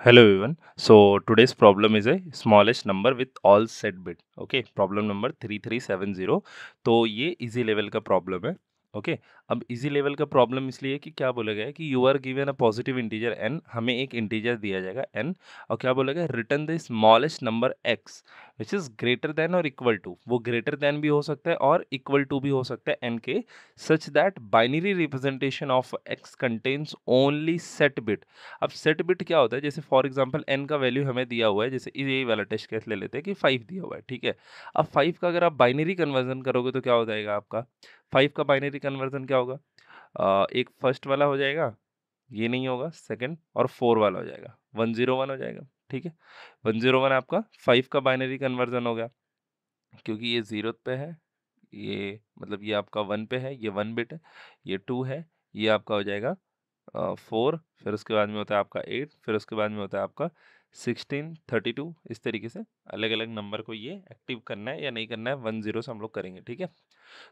Hello everyone. So today's problem is a smallest number with all set bit. Okay, problem number 3370. तो ये easy level का problem है. Okay अब easy level का problem इसलिए कि क्या बोला गया है कि you are given a positive integer n, हमें एक इंटीजर दिया जाएगा n, और क्या बोला गया, return the smallest number x which is greater than और इक्वल टू. वो ग्रेटर देन भी हो सकता है और इक्वल टू भी हो सकता है n के, such that binary representation of x contains only set bit. अब सेट बिट क्या होता है, जैसे फॉर एग्जांपल n का वैल्यू हमें दिया हुआ है, जैसे ये वाला टेस्ट केस ले लेते हैं कि 5 दिया हुआ है, ठीक है. अब 5 का अगर आप बाइनरी कन्वर्जन करोगे तो क्या हो जाएगा आपका, 5 का बाइनरी कन्वर्जन क्या होगा, एक फर्स्ट वाला हो जाएगा, ये नहीं होगा, सेकंड और 4 वाला हो जाएगा, 101 हो जाएगा, ठीक है. 101 आपका 5 का बाइनरी कन्वर्जन हो गया, क्योंकि ये 0 पे है, ये मतलब ये आपका 1 पे है, ये 1 बिट है, ये 2 है, ये आपका हो जाएगा 4, फिर उसके बाद में होता है आपका 8, फिर उसके बाद में होता है आपका 16, 32. इस तरीके से अलग अलग नंबर को ये एक्टिव करना है या नहीं करना है, 10 से हम लोग करेंगे, ठीक है.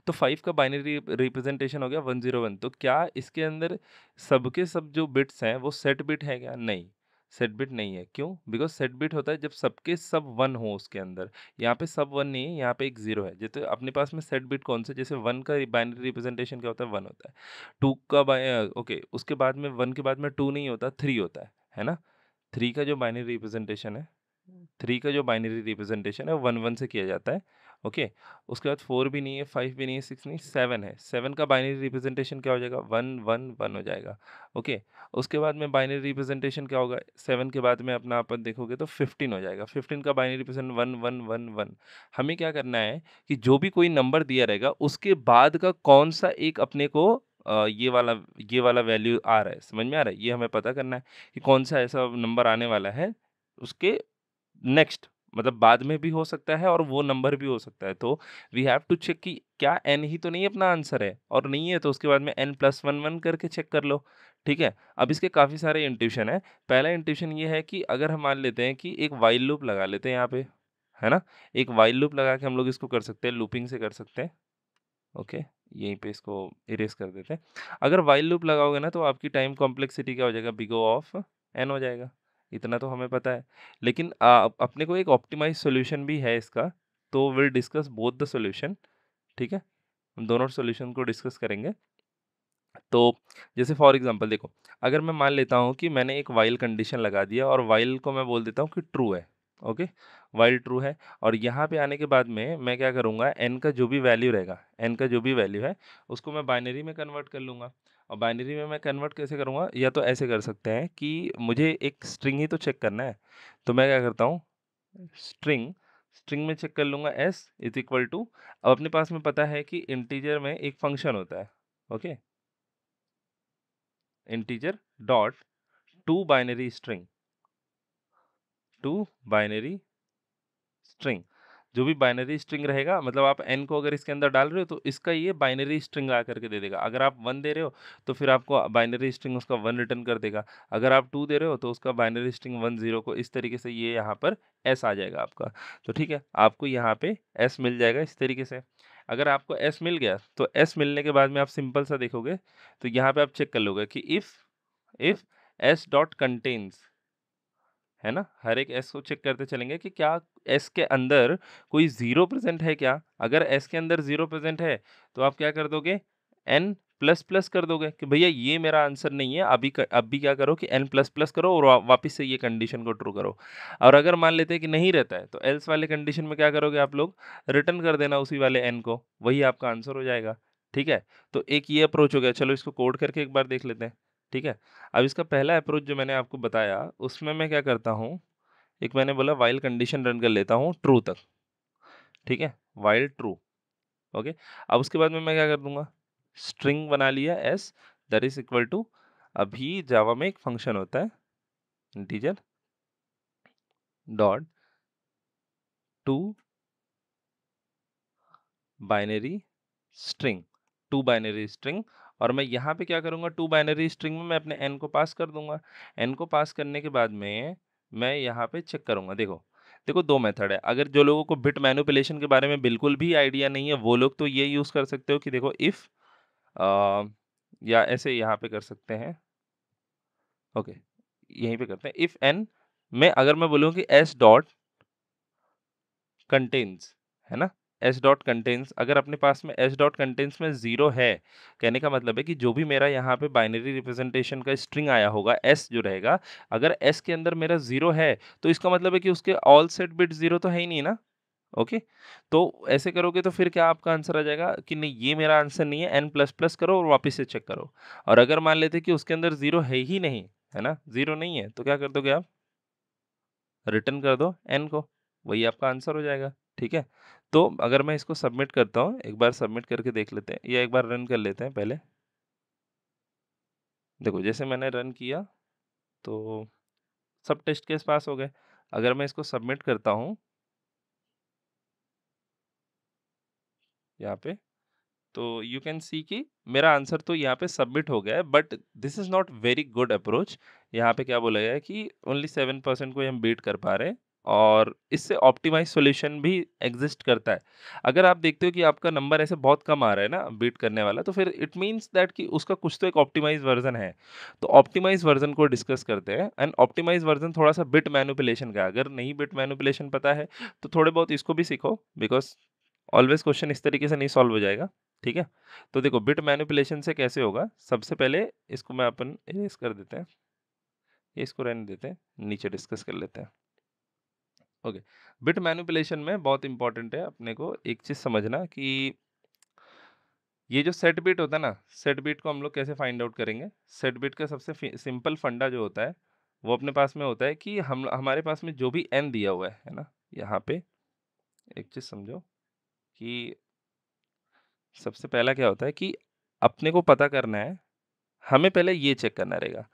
तो 5 का बाइनरी रिप्रेजेंटेशन हो गया 101. तो क्या इसके अंदर सबके सब जो बिट्स हैं वो सेट बिट है क्या? नहीं, सेट बिट नहीं है. क्यों? बिकॉज सेट बिट होता है जब सबके सब वन हो उसके अंदर. यहाँ पे सब वन नहीं है, यहाँ पे एक जीरो है. जैसे अपने पास में सेट बिट कौन से, जैसे वन का बाइनरी रिप्रेजेंटेशन क्या होता है, वन होता है. टू का ओके, उसके बाद में वन के बाद में टू नहीं होता, थ्री होता है ना. थ्री का जो बाइनरी रिप्रेजेंटेशन है, थ्री का जो बाइनरी रिप्रेजेंटेशन है वन वन से किया जाता है. ओके, उसके बाद फोर भी नहीं है, फाइव भी नहीं है, सिक्स नहीं, सेवन है. सेवन का बाइनरी रिप्रेजेंटेशन क्या हो जाएगा, वन वन वन हो जाएगा. ओके, उसके बाद में बाइनरी रिप्रेजेंटेशन क्या होगा, सेवन के बाद में अपना अपन देखोगे तो 15 हो जाएगा. 15 का binary represent one one one one. हमें क्या करना है कि जो भी कोई नंबर दिया रहेगा उसके बाद का कौन सा एक अपने को ये वाला वैल्यू आ रहा है, समझ में आ रहा है, ये हमें पता करना है कि कौन सा ऐसा नंबर आने वाला है उसके नेक्स्ट, मतलब बाद में भी हो सकता है और वो नंबर भी हो सकता है. तो वी हैव टू चेक कि क्या n ही तो नहीं अपना आंसर है, और नहीं है तो उसके बाद में n प्लस वन वन करके चेक कर लो, ठीक है. अब इसके काफ़ी सारे इंट्यूशन है. पहला इंट्यूशन ये है कि अगर हम मान लेते हैं कि एक वाइल लूप लगा लेते हैं यहाँ पे, है ना. एक वाइल लूप लगा के हम लोग इसको कर सकते हैं, लूपिंग से कर सकते हैं. ओके, यहीं पे इसको इरेज कर देते हैं. अगर वाइल लूप लगाओगे ना तो आपकी टाइम कॉम्प्लेक्सिटी क्या हो जाएगा, बिग O ऑफ n हो जाएगा. इतना तो हमें पता है. लेकिन अपने को एक ऑप्टिमाइज सॉल्यूशन भी है इसका, तो will discuss both the solution, ठीक है. हम दोनों सॉल्यूशन को डिस्कस करेंगे. तो जैसे फॉर एग्जांपल देखो, अगर मैं मान लेता हूँ कि मैंने एक वाइल कंडीशन लगा दिया और वाइल को मैं बोल देता हूँ कि ट्रू है. ओके, वाइल ट्रू है, और यहाँ पे आने के बाद में मैं क्या करूँगा, n का जो भी वैल्यू रहेगा, n का जो भी वैल्यू है उसको मैं बाइनरी में कन्वर्ट कर लूँगा. और बाइनरी में मैं कन्वर्ट कैसे करूँगा, या तो ऐसे कर सकते हैं कि मुझे एक स्ट्रिंग ही तो चेक करना है. तो मैं क्या करता हूँ, स्ट्रिंग स्ट्रिंग में चेक कर लूँगा s इज इक्वल टू. अब अपने पास में पता है कि इंटीजर में एक फंक्शन होता है. Okay, integer dot to binary string, to binary string. जो भी बाइनरी स्ट्रिंग रहेगा, मतलब आप n को अगर इसके अंदर डाल रहे हो तो इसका ये बाइनरी स्ट्रिंग ला करके दे देगा. अगर आप 1 दे रहे हो तो फिर आपको बाइनरी स्ट्रिंग उसका 1 रिटर्न कर देगा. अगर आप 2 दे रहे हो तो उसका बाइनरी स्ट्रिंग 1 0 को, इस तरीके से ये यहाँ पर s आ जाएगा आपका. तो ठीक है, आपको यहाँ पे s मिल जाएगा इस तरीके से. अगर आपको s मिल गया तो s मिलने के बाद में आप सिंपल सा देखोगे तो यहाँ पे आप चेक कर लोगे कि इफ s डॉट कंटेन्स, है ना, हर एक एस को चेक करते चलेंगे कि क्या एस के अंदर कोई जीरो प्रेजेंट है क्या. अगर एस के अंदर जीरो प्रेजेंट है तो आप क्या कर दोगे, एन प्लस प्लस कर दोगे कि भैया ये मेरा आंसर नहीं है. अभी क्या करो कि एन प्लस प्लस करो और वापस से ये कंडीशन को ट्रू करो. और अगर मान लेते हैं कि नहीं रहता है तो एल्स वाले कंडीशन में क्या करोगे आप लोग, रिटर्न कर देना उसी वाले एन को, वही आपका आंसर हो जाएगा. ठीक है, तो एक ये अप्रोच हो गया. चलो इसको कोड करके एक बार देख लेते हैं, ठीक है. अब इसका पहला अप्रोच जो मैंने आपको बताया उसमें मैं क्या करता हूँ, एक मैंने बोला व्हाइल कंडीशन रन कर लेता हूँ ट्रू तक, ठीक है, व्हाइल ट्रू. ओके, अब उसके बाद में मैं क्या कर दूंगा, स्ट्रिंग बना लिया s that is equal to, अभी जावा में एक फंक्शन होता है integer dot to binary string, to binary string. और मैं यहाँ पे क्या करूँगा, टू बाइनरी स्ट्रिंग में मैं अपने n को पास कर दूंगा. n को पास करने के बाद में मैं यहाँ पे चेक करूँगा. देखो देखो, दो मेथड है. अगर जो लोगों को बिट मैनिपुलेशन के बारे में बिल्कुल भी आइडिया नहीं है वो लोग तो ये यूज़ कर सकते हो कि देखो इफ़, या ऐसे यहाँ पे कर सकते हैं. ओके, यहीं पे करते हैं। इफ एन में अगर मैं बोलूँ कि एस डॉट कंटेन्स, है ना? एस डॉट कंटेन्स, अगर अपने पास में एस डॉट कंटेन्स में 0 है, कहने का मतलब है कि जो भी मेरा यहाँ पे बाइनरी रिप्रेजेंटेशन का स्ट्रिंग आया होगा, एस जो रहेगा, अगर एस के अंदर मेरा 0 है, तो इसका मतलब है कि उसके ऑल सेट बिट 0 तो है ही नहीं ना? ओके? तो ऐसे करोगे तो फिर क्या आपका आंसर आ जाएगा कि नहीं, ये मेरा आंसर नहीं है, n प्लस प्लस करो और वापस से चेक करो। और अगर मान लेते कि उसके अंदर 0 है ही नहीं, है ना? 0 नहीं है, तो क्या कर दोगे आप? रिटर्न कर दो n को, वही आपका आंसर हो जाएगा, ठीक है? तो अगर मैं इसको सबमिट करता हूँ, एक बार सबमिट करके देख लेते हैं या एक बार रन कर लेते हैं पहले। देखो जैसे मैंने रन किया तो सब टेस्ट केस पास हो गए। अगर मैं इसको सबमिट करता हूँ यहाँ पे, तो यू कैन सी कि मेरा आंसर तो यहाँ पे सबमिट हो गया है, but this is not very good approach. यहाँ पे क्या बोला गया है कि ओनली 7% को ही हम बीट कर पा रहे हैं, और इससे ऑप्टिमाइज सॉल्यूशन भी एग्जिस्ट करता है। अगर आप देखते हो कि आपका नंबर ऐसे बहुत कम आ रहा है ना बीट करने वाला, तो फिर इट मीन्स दैट कि उसका कुछ तो एक ऑप्टिमाइज वर्जन है। तो ऑप्टिमाइज वर्जन को डिस्कस करते हैं। एंड ऑप्टिमाइज वर्जन थोड़ा सा बिट मैनिपुलेशन का है। अगर नहीं बिट मैनिपुलेशन पता है तो थोड़े बहुत इसको भी सीखो, बिकॉज ऑलवेज क्वेश्चन इस तरीके से नहीं सॉल्व हो जाएगा, ठीक है? तो देखो बिट मैनिपुलेशन से कैसे होगा, सबसे पहले इसको मैं अपन इरेज कर देते हैं, ये इसको रहने देते हैं, नीचे डिस्कस कर लेते हैं। ओके, बिट मैनिपुलेशन में बहुत इंपॉर्टेंट है अपने को एक चीज समझना कि ये जो सेट बिट होता है ना, सेट बिट को हम लोग कैसे फाइंड आउट करेंगे? सेट बिट का सबसे सिंपल फंडा जो होता है, वो अपने पास में होता है कि हम हमारे पास में जो भी एन दिया हुआ है ना, यहाँ पे एक चीज समझो कि सबसे पहला क्या होता है कि अपने को पता करना है, हमें पहले ये चेक करना रहेगा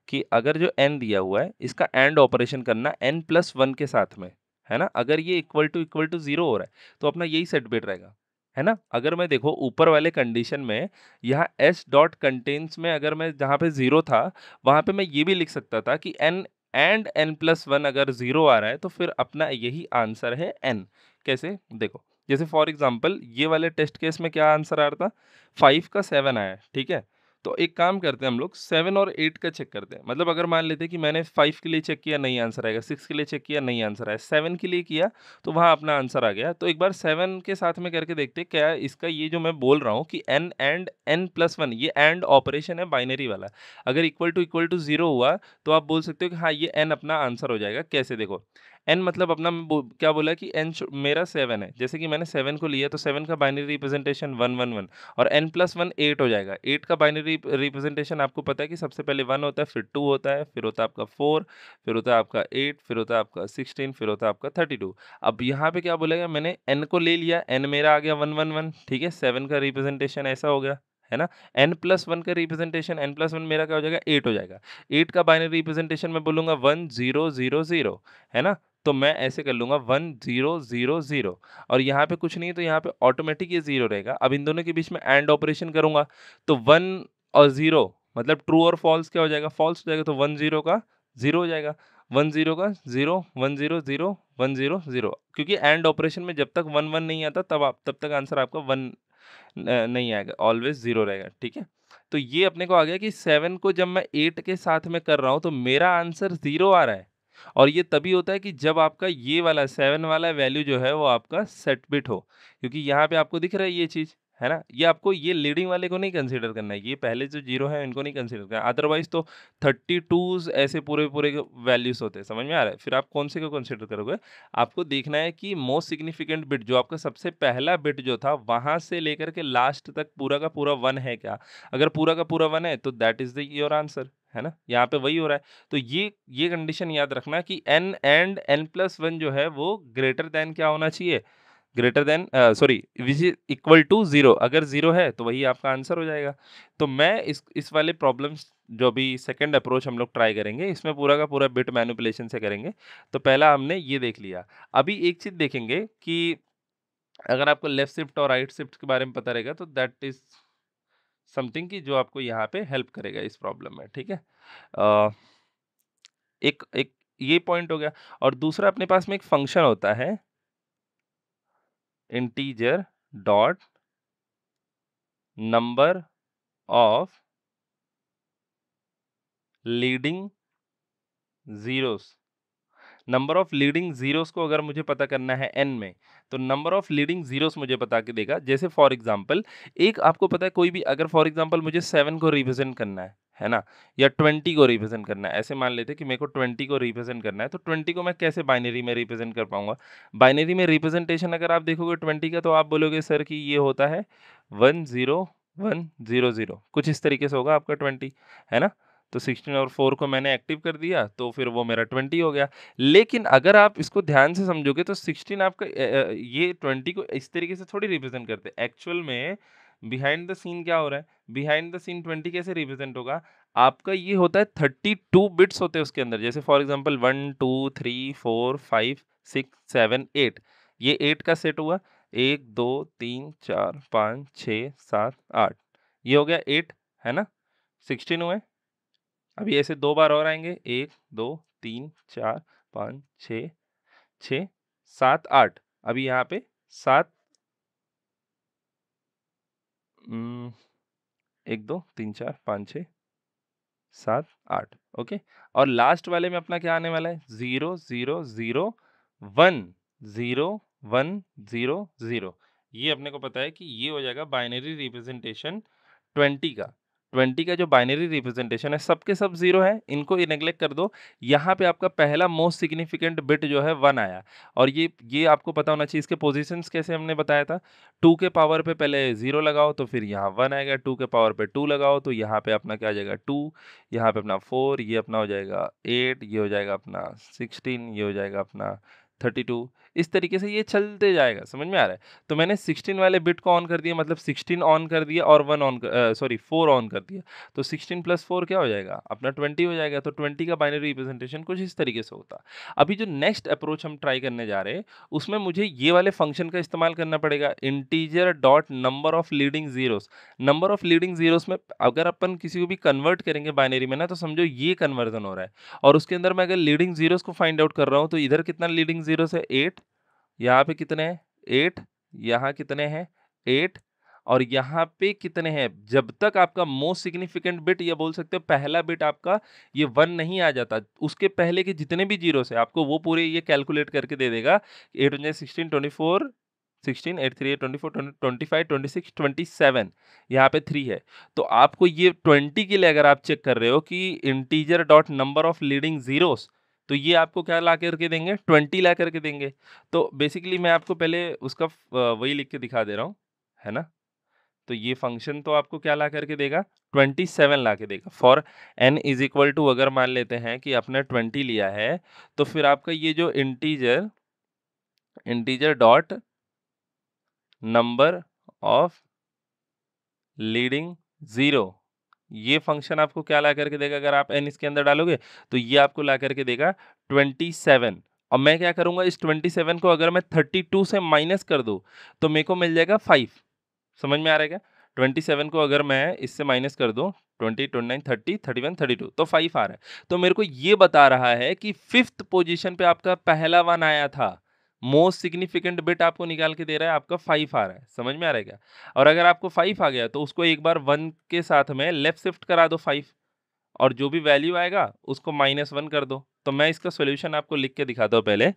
कि अगर जो n दिया हुआ है, इसका एंड ऑपरेशन करना n+1 के साथ में, है ना? अगर ये इक्वल टू 0 हो रहा है, तो अपना यही सेट बिट रहेगा, है ना? अगर मैं देखो ऊपर वाले कंडीशन में, यहाँ s डॉट कंटेन्स में अगर मैं जहाँ पे 0 था, वहाँ पे मैं ये भी लिख सकता था कि n एंड n+1 अगर 0 आ रहा है, तो फिर अपना यही आंसर है n। कैसे? देखो, जैसे फॉर एग्जाम्पल ये वाले टेस्ट केस में क्या आंसर आ रहा था? 5 का 7 आया है, ठीक है? तो एक काम करते हैं हम लोग 7 और 8 का चेक करते हैं। मतलब अगर मान लेते हैं कि मैंने 5 के लिए चेक किया नहीं आंसर आएगा, 6 के लिए चेक किया नहीं आंसर आया, 7 के लिए किया तो वहाँ अपना आंसर आ गया। तो एक बार 7 के साथ में करके देखते हैं क्या इसका ये जो मैं बोल रहा हूँ कि n एंड n+1 ये एंड ऑपरेशन है बाइनरी वाला। अगर इक्वल टू 0 हुआ तो आप बोल सकते हो कि हाँ ये n अपना आंसर हो जाएगा। कैसे देखो, n मतलब अपना क्या बोला कि मेरा 7 है। जैसे कि मैंने 7 को लिया तो 7 का बाइनरी रिप्रेजेंटेशन 111 और n+1 8 हो जाएगा। 8 का बाइनरी रिप्रेजेंटेशन आपको पता है कि सबसे पहले 1 होता है, फिर 2 होता है, फिर होता है आपका 4, फिर होता है आपका 8, फिर होता है आपका 16, फिर होता है आपका 32। अब यहाँ पे क्या बोलेगा, मैंने n को ले लिया, n मेरा आ गया 111, ठीक है? 7 का रिप्रेजेंटेशन ऐसा हो गया, है ना? n+1 का रिप्रेजेंटेशन n+1 मेरा क्या हो जाएगा? 8 हो जाएगा। 8 का बाइनरी रिप्रेजेंटेशन मैं बोलूँगा 1000, है ना? तो मैं ऐसे कर लूँगा 1000 और यहाँ पे कुछ नहीं है तो यहाँ पे ऑटोमेटिक ये 0 रहेगा। अब इन दोनों के बीच में एंड ऑपरेशन करूँगा तो 1 और 0 मतलब ट्रू और फॉल्स क्या हो जाएगा? फॉल्स हो जाएगा, तो 10 का 0 हो जाएगा। 10 का 0, 10 0, 10 0, क्योंकि एंड ऑपरेशन में जब तक 1 1 नहीं आता तब तक आंसर आपका 1 नहीं आएगा, ऑलवेज 0 रहेगा, ठीक है? तो ये अपने को आ गया कि 7 को जब मैं 8 के साथ में कर रहा हूँ तो मेरा आंसर 0 आ रहा है। और ये तभी होता है कि जब आपका ये वाला 7 वाला वैल्यू जो है वो आपका सेट बिट हो। क्योंकि यहाँ पे आपको दिख रहा है ये चीज़, है ना? ये आपको ये लीडिंग वाले को नहीं कंसीडर करना है, ये पहले जो 0 है इनको नहीं कंसीडर करना है। अदरवाइज़ तो 32s ऐसे पूरे-पूरे के वैल्यूज़ होते हैं, समझ में आ रहा है? फिर आप कौन से को कंसीडर करोगे? आपको देखना है कि मोस्ट सिग्निफिकेंट बिट जो आपका सबसे पहला बिट जो था, वहाँ से लेकर के लास्ट तक पूरा का पूरा 1 है क्या? अगर पूरा का पूरा 1 है तो that is the your answer, है ना? यहाँ पे वही हो रहा है। तो ये कंडीशन याद रखना कि n एंड n+1 जो है वो ग्रेटर दैन क्या होना चाहिए? Greater than sorry which is equal to 0। अगर 0 है तो वही आपका आंसर हो जाएगा। तो मैं इस वाले प्रॉब्लम्स जो अभी सेकंड अप्रोच हम लोग ट्राई करेंगे, इसमें पूरा का पूरा बिट मैनिपुलेशन से करेंगे। तो पहला हमने ये देख लिया। अभी एक चीज़ देखेंगे कि अगर आपको लेफ्ट शिफ्ट और राइट शिफ्ट के बारे में पता रहेगा तो दैट इज़ समथिंग कि जो आपको यहाँ पे हेल्प करेगा इस प्रॉब्लम में, ठीक है? अ, एक एक ये पॉइंट हो गया और दूसरा अपने पास में एक फंक्शन होता है integer dot number of leading zeros, number of leading zeros को अगर मुझे पता करना है n में, तो नंबर ऑफ लीडिंग जीरोस मुझे बता के देगा। जैसे फॉर एग्जांपल, एक आपको पता है कोई भी, अगर फॉर एग्जांपल मुझे 7 को रिप्रेजेंट करना है ना, या 20 को रिप्रेजेंट करना है, ऐसे मान लेते हैं कि मेरे को 20 को रिप्रेजेंट करना है, तो 20 को मैं कैसे बाइनरी में रिप्रेजेंट कर पाऊंगा? बाइनरी में रिप्रेजेंटेशन अगर आप देखोगे 20 का, तो आप बोलोगे सर कि ये होता है 10100, कुछ इस तरीके से होगा आपका 20, है ना? तो 16 और 4 को मैंने एक्टिव कर दिया, तो फिर वो मेरा 20 हो गया। लेकिन अगर आप इसको ध्यान से समझोगे तो 16 आपका ये 20 को इस तरीके से थोड़ी रिप्रेजेंट करते हैं। एक्चुअल में बिहाइंड द सीन क्या हो रहा है? बिहाइंड द सीन 20 कैसे रिप्रेजेंट होगा? आपका ये होता है 32 बिट्स होते हैं उसके अंदर। जैसे फॉर एग्जांपल 1 2 3 4 5 6 7 8, ये 8 का सेट हुआ। 1 2 3 4 5 6 7 8, ये हो गया 8, है ना? 16 हुए। अभी ऐसे 2 बार और आएँगे, 1, 2, 3, 4, 5, 6, 6, 7, 8। अभी यहाँ पे 7 उम, 1, 2, 3, 4, 5, 6, 7, 8, ओके? और लास्ट वाले में अपना क्या आने वाला है? 0, 0, 0, 1, 0, 1, 0, 0। ये अपने को पता है कि ये हो जाएगा बाइनरी रिप्रेजेंटेशन 20 का। 20 का जो बाइनरी रिप्रेजेंटेशन है, सब के सब 0 है, इनको ये नेग्लेक्ट कर दो। यहाँ पे आपका पहला मोस्ट सिग्निफिकेंट बिट जो है 1 आया, और ये आपको पता होना चाहिए। इसके पोज़ीशंस कैसे हमने बताया था? 2 के पावर पे पहले 0 लगाओ तो फिर यहाँ 1 आएगा, 2 के पावर पे 2 लगाओ तो यहाँ पे अपना क्या आ जाएगा 2, यहाँ पे अपना 4, ये अपना हो जाएगा 8, ये हो जाएगा अपना 16, ये हो जाएगा अपना 32। इस तरीके से ये चलते जाएगा, समझ में आ रहा है? तो मैंने 16 वाले बिट को ऑन कर दिया, मतलब 16 ऑन कर दिया और 4 ऑन कर दिया। तो 16 प्लस 4 क्या हो जाएगा? अपना 20 हो जाएगा। तो 20 का बाइनरी रिप्रेजेंटेशन कुछ इस तरीके से होता। अभी जो नेक्स्ट अप्रोच हम ट्राई करने जा रहे हैं, उसमें मुझे ये वाले फंक्शन का इस्तेमाल करना पड़ेगा, integer dot number of leading zeros. Number of leading zeros में अगर अपन किसी को भी कन्वर्ट करेंगे बाइनरी में ना, तो समझो ये कन्वर्जन हो रहा है, और उसके अंदर मैं अगर लीडिंग ज़ीरोज़ को फाइंड आउट कर रहा हूँ, तो इधर कितना लीडिंग ज़ीरोज़ है? 8, यहाँ पे कितने हैं? 8, यहाँ कितने हैं? 8, और यहाँ पे कितने हैं? जब तक आपका मोस्ट सिग्निफिकेंट बिट, या बोल सकते हो पहला बिट आपका ये 1 नहीं आ जाता, उसके पहले के जितने भी ज़ीरोज़ हैं, आपको वो पूरे ये कैलकुलेट करके दे देगा। 8 वन जा 16, 24, 16, 8 3 24, 25, 26, 27, यहाँ पे 3 है। तो आपको ये 20 के लिए अगर आप चेक कर रहे हो कि integer dot number of leading zeros, तो ये आपको क्या ला करके देंगे? 20 ला करके देंगे। तो बेसिकली मैं आपको पहले उसका वही लिख के दिखा दे रहा हूँ, है ना? तो ये फंक्शन तो आपको क्या ला करके देगा? 27 ला के देगा। For n is equal to, अगर मान लेते हैं कि आपने 20 लिया है, तो फिर आपका ये जो integer integer dot number of leading zero, ये फंक्शन आपको क्या ला करके देगा? अगर आप n इसके अंदर डालोगे, तो ये आपको ला करके देगा 27। और मैं क्या करूँगा, इस 27 को अगर मैं 32 से माइनस कर दूँ, तो मेरे को मिल जाएगा 5। समझ में आ रहा है क्या? 27 को अगर मैं इससे माइनस कर दूँ, 20, 29, 30, 31, 32, तो 5 आ रहा है। तो मेरे को ये बता रहा है कि 5th पोज़ीशन पे आपका पहला 1 आया था। मोस्ट सिग्निफिकेंट बिट आपको निकाल के दे रहा है, आपका 5 आ रहा है। समझ में आ रहा है क्या? और अगर आपको 5 आ गया, तो उसको एक बार 1 के साथ में लेफ्ट शिफ्ट करा दो 5, और जो भी वैल्यू आएगा उसको -1 कर दो। तो मैं इसका सॉल्यूशन आपको लिख के दिखाता हूँ पहले,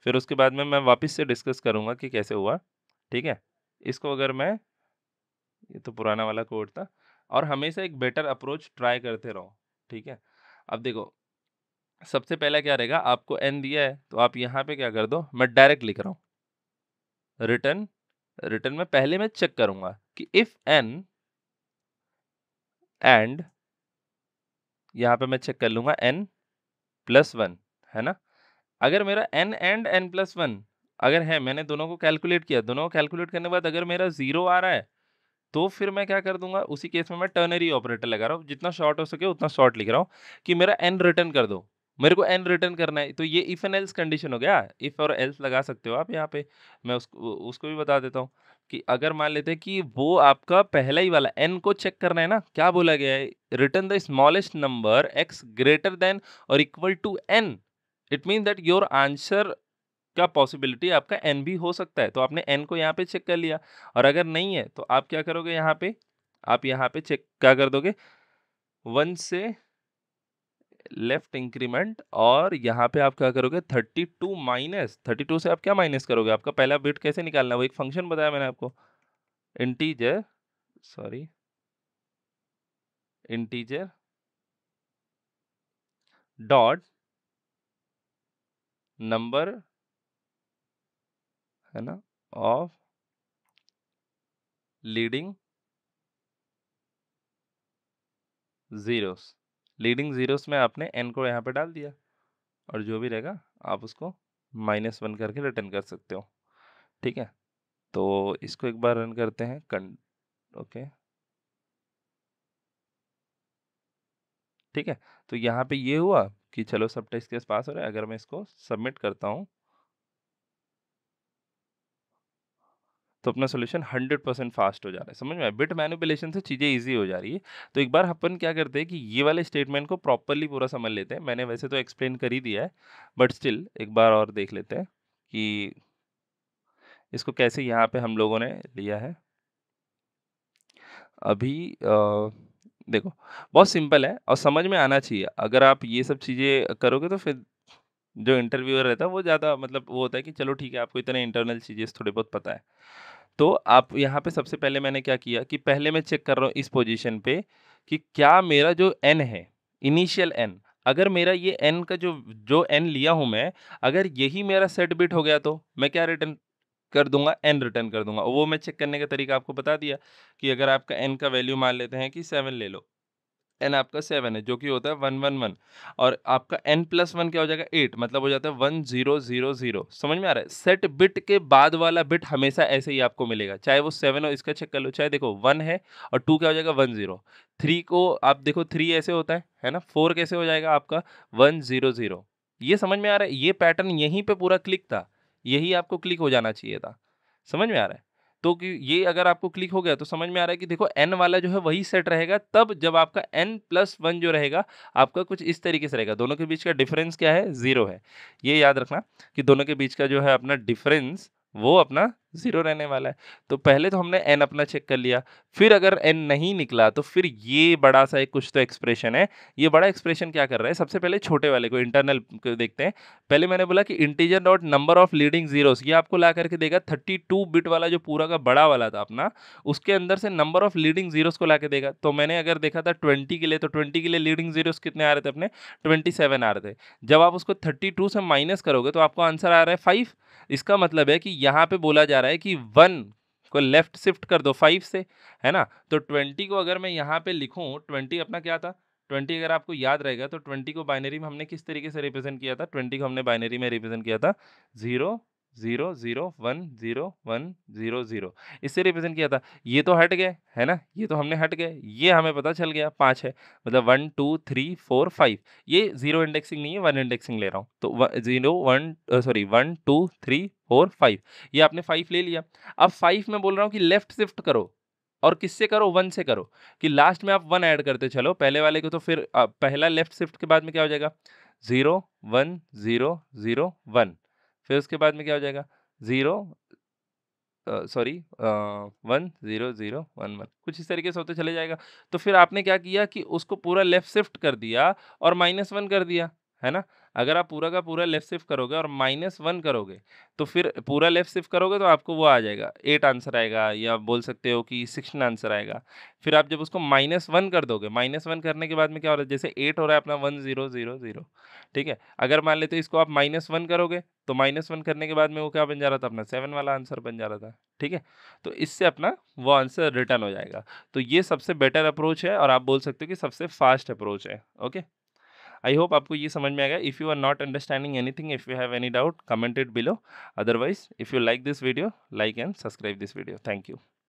फिर उसके बाद में मैं वापस से डिस्कस करूँगा कि कैसे हुआ, ठीक है? इसको अगर मैं, ये तो पुराना वाला कोड था, और हमेशा एक बेटर अप्रोच ट्राई करते रहो, ठीक है? अब देखो, सबसे पहला क्या रहेगा, आपको n दिया है, तो आप यहाँ पे क्या कर दो, मैं डायरेक्ट लिख रहा हूँ, रिटर्न रिटर्न में पहले मैं चेक करूँगा कि इफ n एंड, यहाँ पे मैं चेक कर लूँगा n प्लस 1, है ना? अगर मेरा n एंड n प्लस 1 अगर है, मैंने दोनों को कैलकुलेट किया, दोनों को कैलकुलेट करने के बाद अगर मेरा 0 आ रहा है, तो फिर मैं क्या कर दूँगा, उसी केस में मैं टर्नरी ऑपरेटर लगा रहा हूँ, जितना शॉर्ट हो सके उतना शॉर्ट लिख रहा हूँ कि मेरा n रिटर्न कर दो। मेरे को n रिटर्न करना है, तो ये इफ एंड एल्स कंडीशन हो गया। इफ और एल्स लगा सकते हो आप यहाँ पे, मैं उसको उसको भी बता देता हूँ कि अगर मान लेते हैं कि वो आपका पहला ही वाला n को चेक करना है ना, क्या बोला गया है? Return the smallest number x greater than और equal to n। It mean that your answer का पॉसिबिलिटी आपका n भी हो सकता है। तो आपने n को यहाँ पे चेक कर लिया, और अगर नहीं है तो आप क्या करोगे, यहाँ पे आप यहाँ पे चेक क्या कर दोगे, 1 से लेफ्ट इंक्रीमेंट, और यहाँ पे आप क्या करोगे 32 माइनस 32 से आप क्या माइनस करोगे, आपका पहला बिट कैसे निकालना है, वो एक फंक्शन बताया मैंने आपको, integer, sorry, integer dot number, है ना, of leading zeros. Leading zeros में आपने n को यहाँ पे डाल दिया, और जो भी रहेगा आप उसको -1 करके रिटर्न कर सकते हो। ठीक है, तो इसको एक बार रन करते हैं। ओके, ठीक है, तो यहाँ पे ये हुआ कि चलो सब टेस्ट केस पास हो रहा है। अगर मैं इसको सबमिट करता हूँ तो अपना सॉल्यूशन 100% फास्ट हो जा रहा है। समझ में आया? बिट मैनिपुलेशन से चीज़ें ईज़ी हो जा रही है। तो एक बार अपन क्या करते हैं कि ये वाले स्टेटमेंट को प्रॉपर्ली पूरा समझ लेते हैं। मैंने वैसे तो एक्सप्लेन कर ही दिया है, बट स्टिल एक बार और देख लेते हैं कि इसको कैसे यहाँ पे हम लोगों ने लिया है। अभी देखो, बहुत सिंपल है और समझ में आना चाहिए। अगर आप ये सब चीज़ें करोगे तो फिर जो इंटरव्यूअर रहता है वो ज़्यादा, मतलब वो होता है कि चलो ठीक है, आपको इतने इंटरनल चीज़ें थोड़ी बहुत पता है। तो आप यहाँ पे सबसे पहले मैंने क्या किया कि पहले मैं चेक कर रहा हूँ इस पोजीशन पे कि क्या मेरा जो n है, इनिशियल n, अगर मेरा ये n का जो जो n लिया हूँ मैं, अगर यही मेरा सेट बिट हो गया तो मैं क्या रिटर्न कर दूँगा? n रिटर्न कर दूँगा। वो मैं चेक करने का तरीका आपको बता दिया कि अगर आपका n का वैल्यू मान लेते हैं कि 7 ले लो। n आपका 7 है, जो कि होता है 111, और आपका n+1 क्या हो जाएगा? 8, मतलब हो जाता है 1000। समझ में आ रहा है? सेट बिट के बाद वाला बिट हमेशा ऐसे ही आपको मिलेगा, चाहे वो 7 हो, इसका चेक कर लो, चाहे देखो 1 है और 2 क्या हो जाएगा? 10। 3 को आप देखो, 3 ऐसे होता है ना? 4 कैसे हो जाएगा आपका? 100। ये समझ में आ रहा है? ये पैटर्न यहीं पे पूरा क्लिक था, यही आपको क्लिक हो जाना चाहिए था। समझ में आ रहा है? तो कि ये अगर आपको क्लिक हो गया तो समझ में आ रहा है कि देखो n वाला जो है वही सेट रहेगा, तब जब आपका n+1 जो रहेगा आपका कुछ इस तरीके से रहेगा। दोनों के बीच का डिफरेंस क्या है? 0 है। ये याद रखना कि दोनों के बीच का जो है अपना डिफरेंस, वो अपना 0 रहने वाला है। तो पहले तो हमने n अपना चेक कर लिया, फिर अगर n नहीं निकला तो फिर ये बड़ा सा एक कुछ तो एक्सप्रेशन है। ये बड़ा एक्सप्रेशन क्या कर रहा है? सबसे पहले छोटे वाले को, इंटरनल को देखते हैं। पहले मैंने बोला कि integer dot number of leading zeros, ये आपको ला करके देगा 32 बिट वाला जो पूरा का बड़ा वाला था अपना, उसके अंदर से नंबर ऑफ लीडिंग जीरोस को ला के देगा। तो मैंने अगर देखा था 20 के लिए, तो 20 के लिए लीडिंग जीरोस कितने आ रहे थे अपने? 27 आ रहे थे। जब आप उसको 32 से माइनस करोगे तो आपको आंसर आ रहा है 5। इसका मतलब है कि यहाँ पे बोला जा रहा है कि 1 को लेफ्ट शिफ्ट कर दो 5 से, है ना? तो 20 को अगर मैं यहाँ पे लिखूं, 20 अपना क्या था? 20 अगर आपको याद रहेगा तो 20 को बाइनरी में हमने किस तरीके से रिप्रेजेंट किया था? 20 को हमने बाइनरी में रिप्रेजेंट किया था 0 0 0 1 0 1 0 0, इससे रिप्रेजेंट किया था। ये तो हट गए, है ना? ये तो हमने हट गए, ये हमें पता चल गया 5 है, मतलब 1 2 3 4 5। ये 0 इंडेक्सिंग नहीं है, 1 इंडेक्सिंग ले रहा हूँ। तो 0 1 सॉरी 1 2 3 4 5, ये आपने 5 ले लिया। अब 5 में बोल रहा हूँ कि लेफ्ट शिफ्ट करो, और किससे करो? 1 से करो, कि लास्ट में आप 1 ऐड करते चलो पहले वाले को। तो फिर पहला लेफ्ट शिफ्ट के बाद में क्या हो जाएगा? 0 1 0 0 1। फिर उसके बाद में क्या हो जाएगा? 0 सॉरी 1 0 0 1 1, कुछ इस तरीके से होते चले जाएगा। तो फिर आपने क्या किया कि उसको पूरा लेफ्ट शिफ्ट कर दिया और -1 कर दिया, है ना? अगर आप पूरा का पूरा लेफ्ट शिफ्ट करोगे और -1 करोगे, तो फिर पूरा लेफ्ट शिफ्ट करोगे तो आपको वो आ जाएगा 8 आंसर आएगा, या बोल सकते हो कि 16 आंसर आएगा। फिर आप जब उसको -1 कर दोगे, -1 करने के बाद में क्या हो रहा है? जैसे 8 हो रहा है अपना 1 0 0 0, ठीक है? अगर मान लेते हो इसको आप -1 करोगे, तो -1 करने के बाद में वो क्या बन जा रहा था? अपना 7 वाला आंसर बन जा रहा था, ठीक है? तो इससे अपना वो आंसर रिटर्न हो जाएगा। तो ये सबसे बेटर अप्रोच है, और आप बोल सकते हो कि सबसे फास्ट अप्रोच है। ओके? आई होप आपको ये समझ में आएगा। If you are not understanding anything, if you have any doubt, comment it below. Otherwise if you like this video, like and subscribe this video. Thank you.